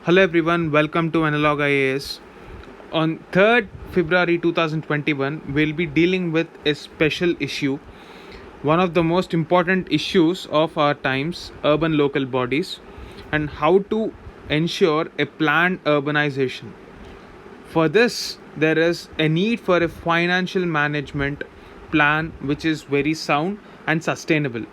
Hello everyone, welcome to Analog IAS. On 3rd February 2021, we'll be dealing with a special issue, one of the most important issues of our times, urban local bodies, and how to ensure a planned urbanization. For this, there is a need for a financial management plan which is very sound and sustainable.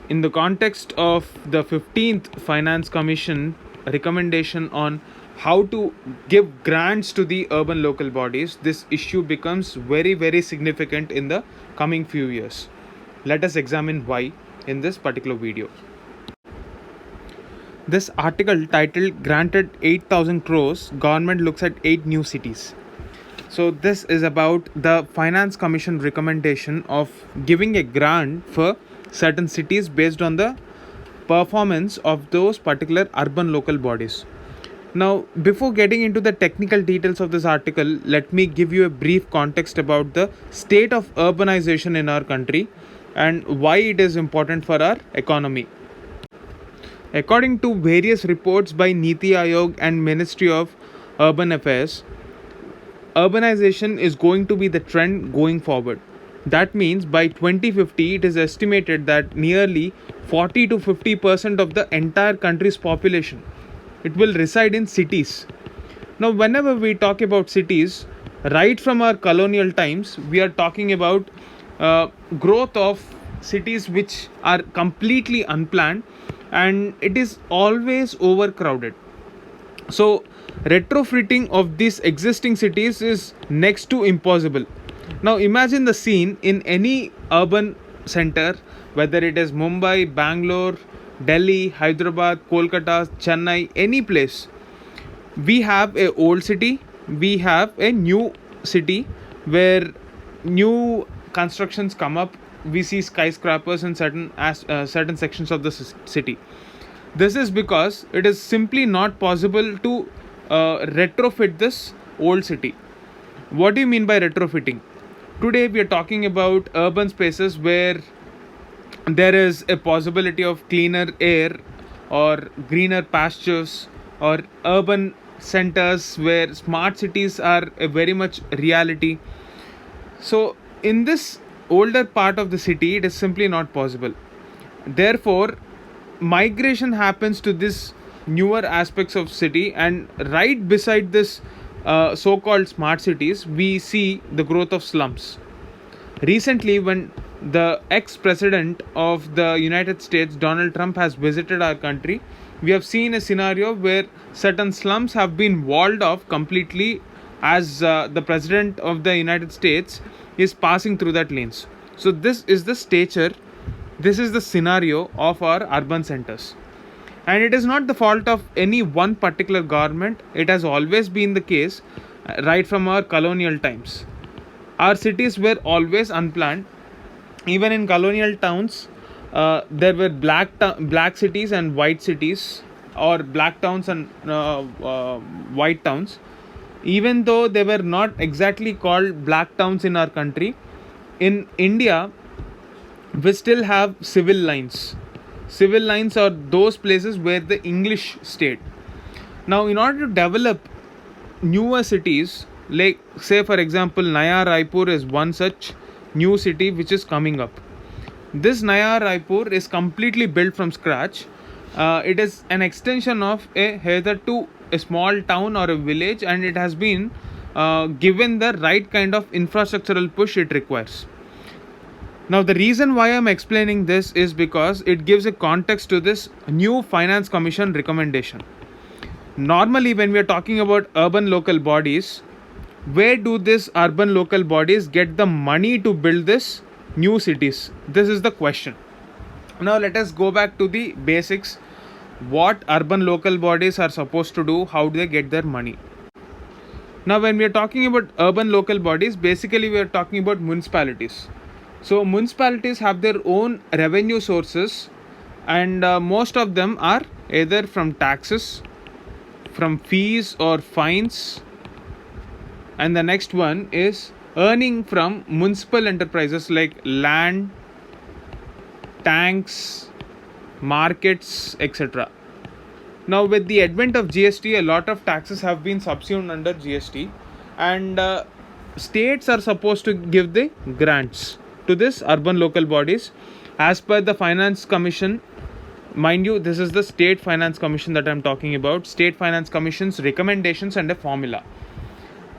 In the context of the 15th Finance Commission recommendation on how to give grants to the urban local bodies, this issue becomes very significant in the coming few years. Let us examine why in this particular video. This article titled Granted 8,000 crores, Government Looks at 8 New Cities. So this is about the Finance Commission recommendation of giving a grant for certain cities based on the performance of those particular urban local bodies. Now, before getting into the technical details of this article, let me give you a brief context about the state of urbanization in our country and why it is important for our economy. According to various reports by Niti Aayog and Ministry of Urban Affairs, urbanization is going to be the trend going forward. That means by 2050, it is estimated that nearly 40 to 50% of the entire country's population it will reside in cities. Now, whenever we talk about cities, right from our colonial times, we are talking about growth of cities which are completely unplanned and it is always overcrowded. So, retrofitting of these existing cities is next to impossible. Now, imagine the scene in any urban center, whether it is Mumbai, Bangalore, Delhi, Hyderabad, Kolkata, Chennai, any place. We have a old city, we have a new city where new constructions come up. We see skyscrapers in certain sections of the city. This is because it is simply not possible to retrofit this old city. What do you mean by retrofitting? Today we are talking about urban spaces where there is a possibility of cleaner air or greener pastures or urban centers where smart cities are a very much reality. So in this older part of the city, it is simply not possible. Therefore, migration happens to this newer aspects of city, and right beside this so-called smart cities, we see the growth of slums. Recently, when the ex-president of the United States, Donald Trump, has visited our country, we have seen a scenario where certain slums have been walled off completely as the president of the United States is passing through that lanes. So this is the stature, this is the scenario of our urban centers. And it is not the fault of any one particular government. It has always been the case right from our colonial times. Our cities were always unplanned. Even in colonial towns, there were black cities and white cities, or black towns and white towns. Even though they were not exactly called black towns in our country, in India, we still have civil lines. Civil lines are those places where the English stayed. Now, in order to develop newer cities, like say for example, Naya Raipur is one such new city which is coming up. This Naya Raipur is completely built from scratch. It is an extension of a hitherto a small town or a village, and it has been given the right kind of infrastructural push it requires. Now, the reason why I'm explaining this is because it gives a context to this new Finance Commission recommendation. Normally, when we are talking about urban local bodies, where do these urban local bodies get the money to build this new cities? This is the question. Now, let us go back to the basics. What urban local bodies are supposed to do, how do they get their money? Now, when we are talking about urban local bodies, basically we are talking about municipalities. So municipalities have their own revenue sources, and most of them are either from taxes, from fees or fines, and the next one is earning from municipal enterprises like land, tanks, markets, etc. Now, with the advent of GST, a lot of taxes have been subsumed under GST, and states are supposed to give the grants to this urban local bodies as per the Finance Commission. Mind you, this is the State Finance Commission that I'm talking about. State Finance Commission's recommendations and a formula.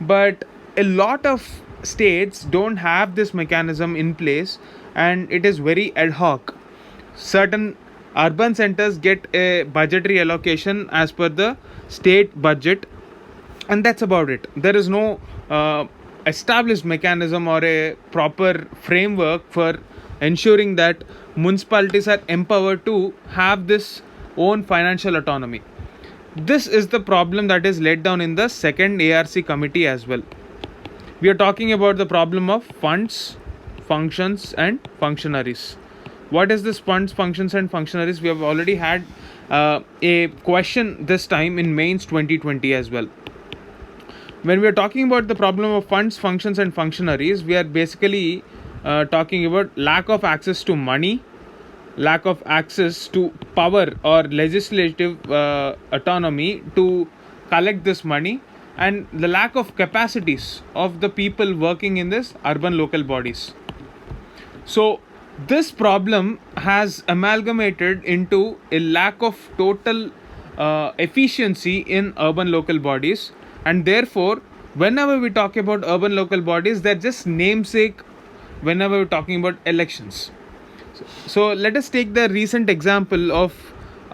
But a lot of states don't have this mechanism in place, and it is very ad hoc. Certain urban centers get a budgetary allocation as per the state budget, and that's about it. There is no established mechanism or a proper framework for ensuring that municipalities are empowered to have this own financial autonomy. This is the problem that is laid down in the second ARC committee as well. We are talking about the problem of funds, functions, and functionaries. What is this funds, functions, and functionaries? We have already had a question this time in mains 2020 as well. When we are talking about the problem of funds, functions, and functionaries, we are basically talking about lack of access to money, lack of access to power or legislative autonomy to collect this money, and the lack of capacities of the people working in this urban local bodies. So this problem has amalgamated into a lack of total efficiency in urban local bodies, and therefore whenever we talk about urban local bodies, they're just namesake whenever we're talking about elections. So let us take the recent example of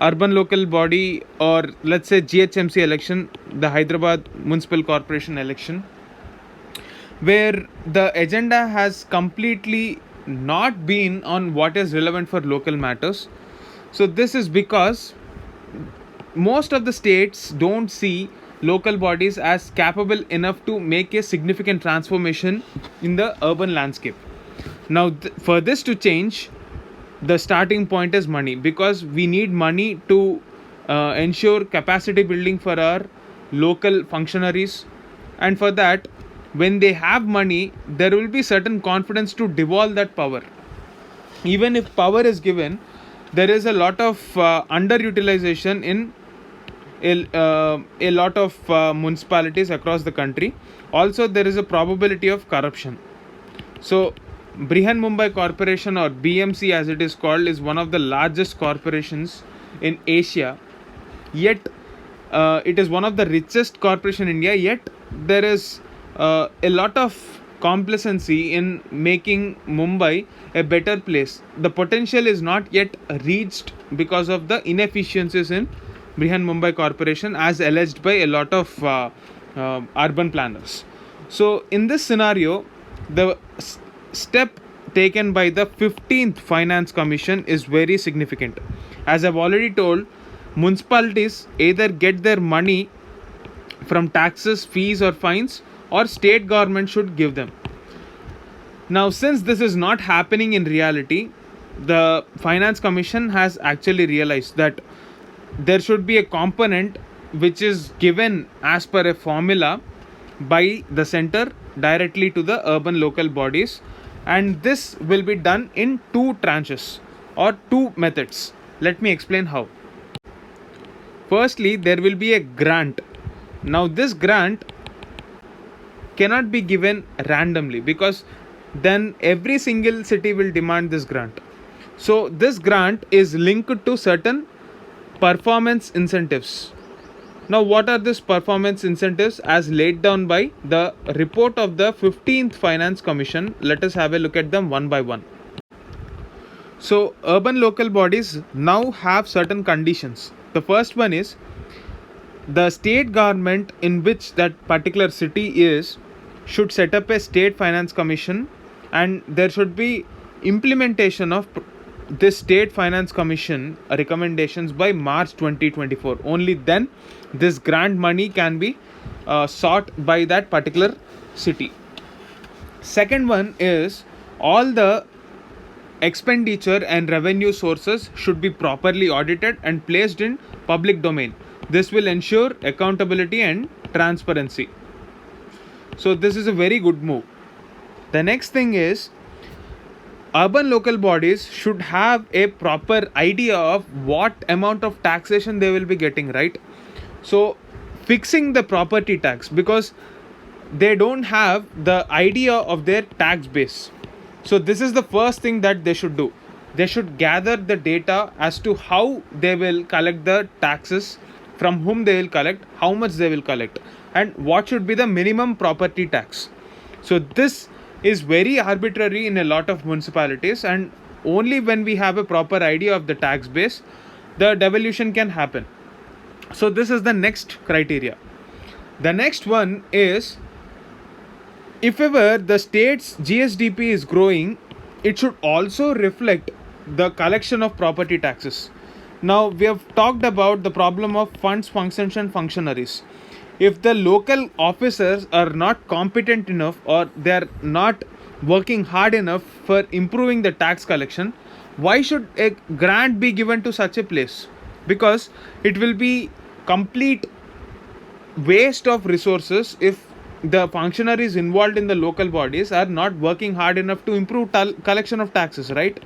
urban local body, or let's say GHMC election, the Hyderabad Municipal Corporation election, where the agenda has completely not been on what is relevant for local matters. So this is because most of the states don't see local bodies as capable enough to make a significant transformation in the urban landscape. Now, for this to change, the starting point is money, because we need money to ensure capacity building for our local functionaries, and for that, when they have money, there will be certain confidence to devolve that power. Even if power is given, there is a lot of underutilization in a lot of municipalities across the country. Also, there is a probability of corruption. So Brihan Mumbai Corporation, or BMC as it is called, is one of the largest corporations in Asia. Yet it is one of the richest corporation in India. Yet there is a lot of complacency in making Mumbai a better place. The potential is not yet reached because of the inefficiencies in Brihan Mumbai Corporation, as alleged by a lot of urban planners. So in this scenario, the step taken by the 15th Finance Commission is very significant. As I've already told, municipalities either get their money from taxes, fees, or fines, or state government should give them. Now, since this is not happening in reality, the Finance Commission has actually realized that there should be a component which is given as per a formula by the center directly to the urban local bodies, and this will be done in two tranches or two methods. Let me explain how. Firstly, there will be a grant. Now this grant cannot be given randomly, because then every single city will demand this grant. So this grant is linked to certain performance incentives. Now, what are these performance incentives as laid down by the report of the 15th Finance Commission? Let us have a look at them one by one. So urban local bodies now have certain conditions. The first one is the state government in which that particular city is should set up a state finance commission, and there should be implementation of this state finance commission recommendations by March 2024. Only then this grant money can be sought by that particular city. Second one is all the expenditure and revenue sources should be properly audited and placed in public domain. This will ensure accountability and transparency. So this is a very good move. The next thing is urban local bodies should have a proper idea of what amount of taxation they will be getting, right? So fixing the property tax, because they don't have the idea of their tax base. So this is the first thing that they should do. They should gather the data as to how they will collect the taxes, from whom they will collect, how much they will collect, and what should be the minimum property tax. So this is very arbitrary in a lot of municipalities, and only when we have a proper idea of the tax base, the devolution can happen. So this is the next criteria. The next one is, if ever the state's GSDP is growing, it should also reflect the collection of property taxes. Now, we have talked about the problem of funds, functions, and functionaries. If the local officers are not competent enough, or they are not working hard enough for improving the tax collection, why should a grant be given to such a place? Because it will be complete waste of resources if the functionaries involved in the local bodies are not working hard enough to improve collection of taxes, right?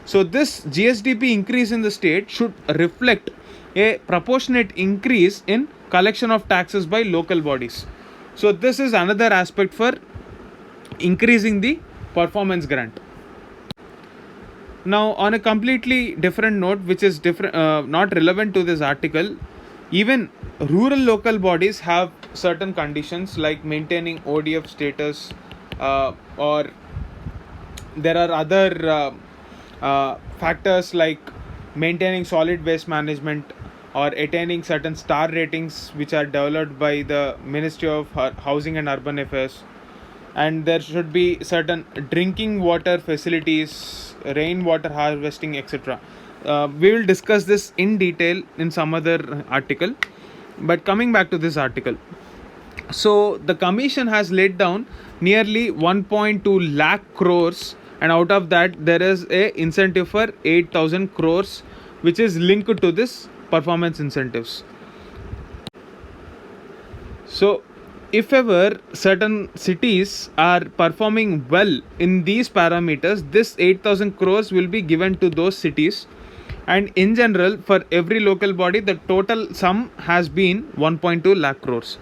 So this GSDP increase in the state should reflect a proportionate increase in collection of taxes by local bodies. So this is another aspect for increasing the performance grant. Now, on a completely different note, which is not relevant to this article, even rural local bodies have certain conditions like maintaining ODF status, or there are other factors like maintaining solid waste management, or attaining certain star ratings which are developed by the Ministry of Housing and Urban Affairs. And there should be certain drinking water facilities, rainwater harvesting, etc. We will discuss this in detail in some other article. But coming back to this article, so the commission has laid down nearly 1.2 lakh crores, and out of that there is a incentive for 8,000 crores which is linked to this performance incentives. So if ever certain cities are performing well in these parameters, this 8,000 crores will be given to those cities. And in general, for every local body, the total sum has been 1.2 lakh crores.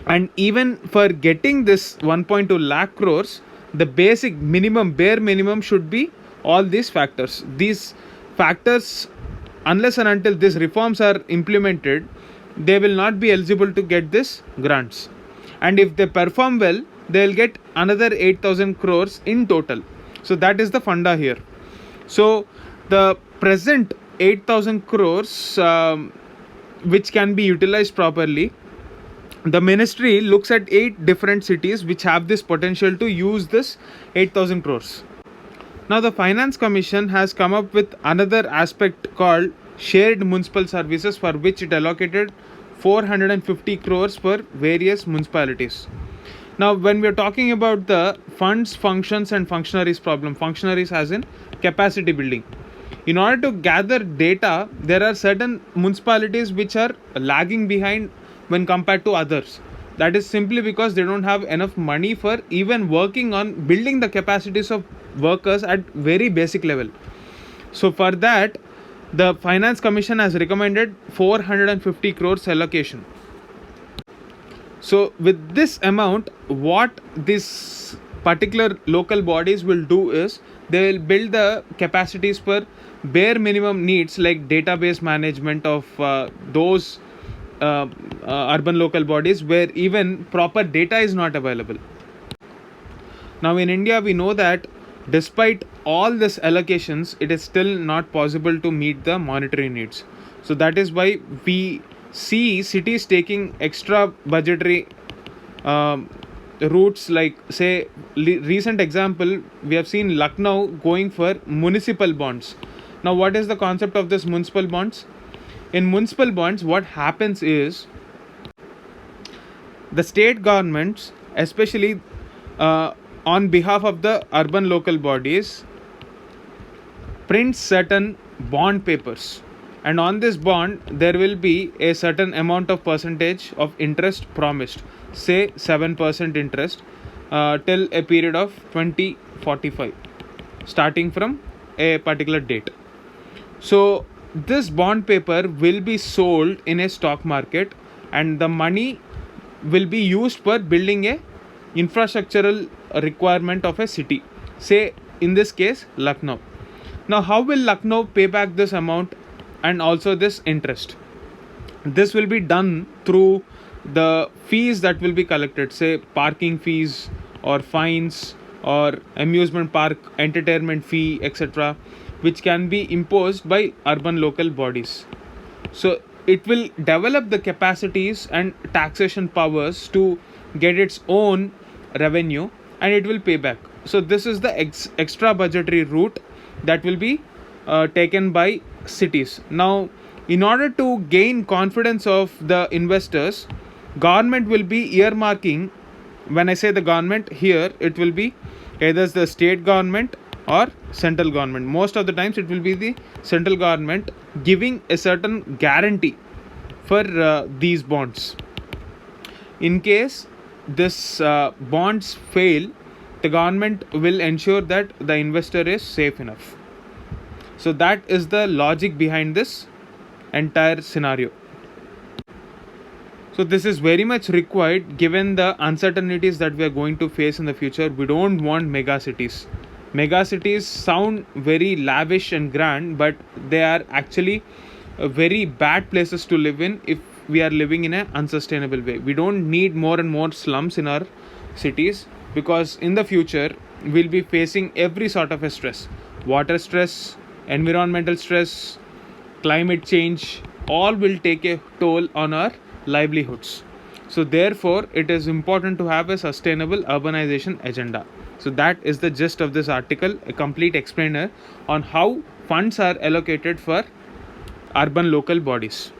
And even for getting this 1.2 lakh crores, the basic minimum, bare minimum should be all these factors. These factors, unless and until these reforms are implemented, they will not be eligible to get this grants. And if they perform well, they will get another 8,000 crores in total. So that is the funda here. So the present 8,000 crores, which can be utilized properly, the ministry looks at 8 different cities which have this potential to use this 8,000 crores. Now the Finance Commission has come up with another aspect called shared municipal services, for which it allocated 450 crores for various municipalities. Now when we are talking about the funds, functions and functionaries problem, functionaries as in capacity building, in order to gather data, there are certain municipalities which are lagging behind when compared to others. That is simply because they don't have enough money for even working on building the capacities of workers at very basic level. So for that, the Finance Commission has recommended 450 crores allocation. So with this amount, what this particular local bodies will do is they will build the capacities for bare minimum needs like database management of those urban local bodies where even proper data is not available. Now in India, we know that despite all this allocations, it is still not possible to meet the monetary needs. So that is why we see cities taking extra budgetary routes, like say recent example, we have seen Lucknow going for municipal bonds. Now what is the concept of this municipal bonds? In municipal bonds, what happens is the state governments, especially on behalf of the urban local bodies, print certain bond papers, and on this bond there will be a certain amount of percentage of interest promised, say 7% interest till a period of 2045. starting from a particular date. So this bond paper will be sold in a stock market, and the money will be used for building a infrastructural requirement of a city, say in this case Lucknow. Now how will Lucknow pay back this amount and also this interest? This will be done through the fees that will be collected, say parking fees or fines or amusement park entertainment fee, etc., which can be imposed by urban local bodies. So it will develop the capacities and taxation powers to get its own revenue, and it will pay back. So this is the extra budgetary route that will be taken by cities. Now in order to gain confidence of the investors, government will be earmarking. When I say the government here, it will be either the state government or central government. Most of the times it will be the central government giving a certain guarantee for these bonds. In case this bonds fail, the government will ensure that the investor is safe enough. So that is the logic behind this entire scenario. So this is very much required given the uncertainties that we are going to face in the future. We don't want mega cities. Mega cities sound very lavish and grand, but they are actually very bad places to live in if we are living in an unsustainable way. We don't need more and more slums in our cities, because in the future we'll be facing every sort of a stress: water stress, environmental stress, climate change, all will take a toll on our livelihoods. So therefore it is important to have a sustainable urbanization agenda. So that is the gist of this article, a complete explainer on how funds are allocated for urban local bodies.